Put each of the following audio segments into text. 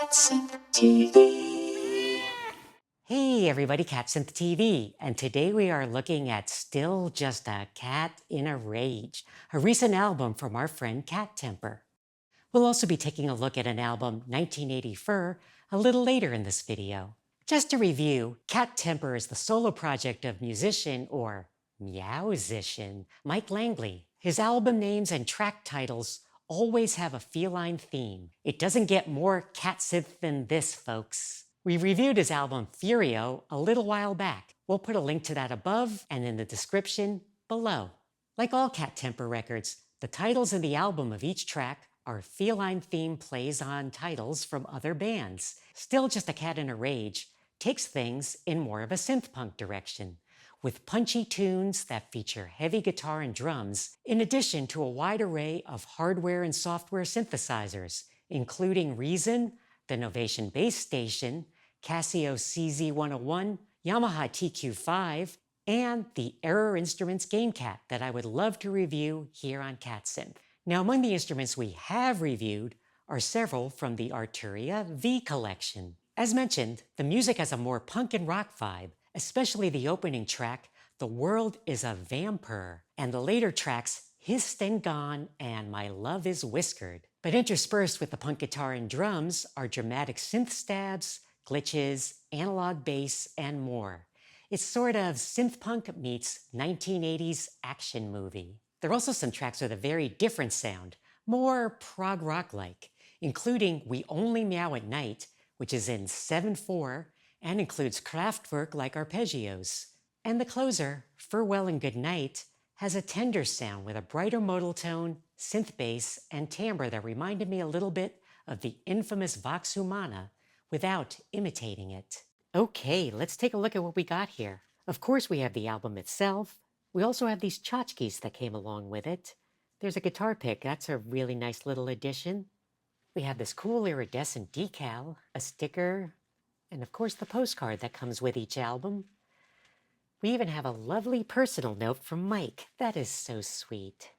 CatSynth TV. Hey everybody, CatSynth TV, and today we are looking at Still Just a Cat in a Rage, a recent album from our friend Cat Temper. We'll also be taking a look at an album, 1980 Fur, a little later in this video. Just to review, Cat Temper is the solo project of musician, or meowsician, Mike Langley. His album names and track titles always have a feline theme. It doesn't get more cat synth than this, folks. We reviewed his album Furio a little while back. We'll put a link to that above and in the description below. Like all Cat Temper records, the titles in the album of each track are feline theme plays on titles from other bands. Still Just a Cat in a Rage takes things in more of a synth-punk direction, with punchy tunes that feature heavy guitar and drums, in addition to a wide array of hardware and software synthesizers, including Reason, the Novation Bass Station, Casio CZ101, Yamaha TQ5, and the Error Instruments GameCat that I would love to review here on CatSynth. Now, among the instruments we have reviewed are several from the Arturia V collection. As mentioned, the music has a more punk and rock vibe, especially the opening track, The World is a Vampire, and the later tracks, Hissed and Gone and My Love is Whiskered. But interspersed with the punk guitar and drums are dramatic synth stabs, glitches, analog bass, and more. It's sort of synth-punk meets 1980s action movie. There are also some tracks with a very different sound, more prog rock-like, including We Only Meow at Night, which is in 7/4 and includes Kraftwerk like arpeggios. And the closer, Farewell and Good Night, has a tender sound with a brighter modal tone, synth bass, and timbre that reminded me a little bit of the infamous Vox Humana without imitating it. Okay, let's take a look at what we got here. Of course we have the album itself. We also have these tchotchkes that came along with it. There's a guitar pick, that's a really nice little addition. We have this cool iridescent decal, a sticker, and of course the postcard that comes with each album. We even have a lovely personal note from Mike. That is so sweet.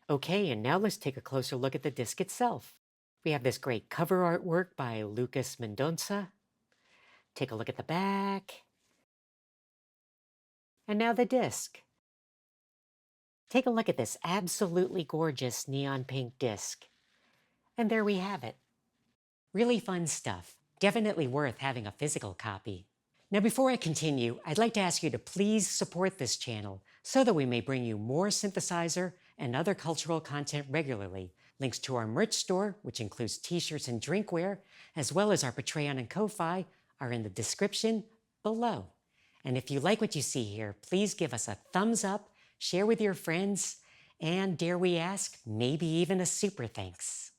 Okay, and now let's take a closer look at the disc itself. We have this great cover artwork by Lucas Mendonça. Take a look at the back. And now the disc. Take a look at this absolutely gorgeous neon pink disc. And there we have it. Really fun stuff. Definitely worth having a physical copy. Now before I continue, I'd like to ask you to please support this channel so that we may bring you more synthesizer and other cultural content regularly. Links to our merch store, which includes t-shirts and drinkware, as well as our Patreon and Ko-Fi, are in the description below. And if you like what you see here, please give us a thumbs up, share with your friends, and dare we ask, maybe even a super thanks.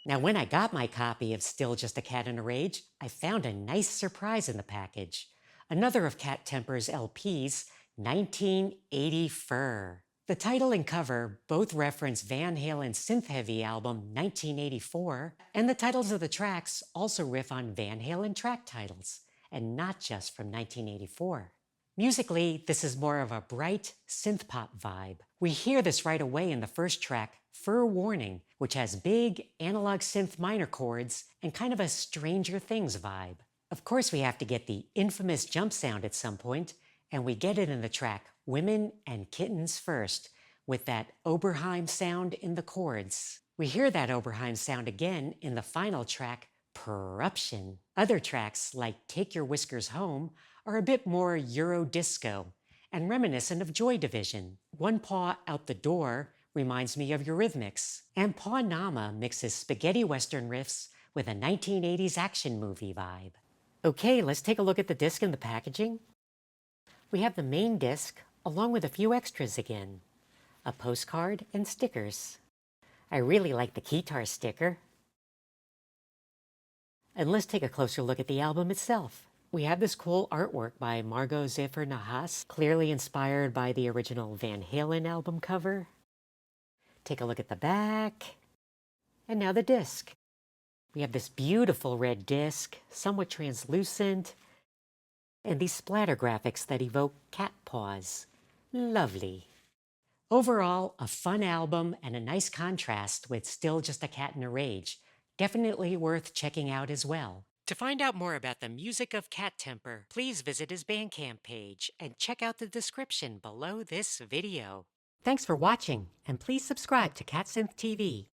Now, when I got my copy of Still Just a Cat in a Rage, I found a nice surprise in the package. Another of Cat Temper's LPs, 1980 Fur. The title and cover both reference Van Halen's synth-heavy album 1984, and the titles of the tracks also riff on Van Halen track titles, and not just from 1984. Musically, this is more of a bright synth-pop vibe. We hear this right away in the first track, Fur Warning, which has big analog synth minor chords and kind of a Stranger Things vibe. Of course, we have to get the infamous jump sound at some point, and we get it in the track Women and Kittens First, with that Oberheim sound in the chords. We hear that Oberheim sound again in the final track, Perruption. Other tracks, like Take Your Whiskers Home, are a bit more Euro disco and reminiscent of Joy Division. One Paw Out the Door reminds me of Eurythmics, and Paw Nama mixes spaghetti western riffs with a 1980s action movie vibe. Okay, let's take a look at the disc and the packaging. We have the main disc, along with a few extras again. A postcard and stickers. I really like the guitar sticker. And let's take a closer look at the album itself. We have this cool artwork by Margot Ziffer Nahas, clearly inspired by the original Van Halen album cover. Take a look at the back. And now the disc. We have this beautiful red disc, somewhat translucent, and these splatter graphics that evoke cat paws. Lovely. Overall, a fun album and a nice contrast with Still Just a Cat in a Rage. Definitely worth checking out as well. To find out more about the music of Cat Temper, please visit his Bandcamp page and check out the description below this video. Thanks for watching, and please subscribe to CatSynth TV.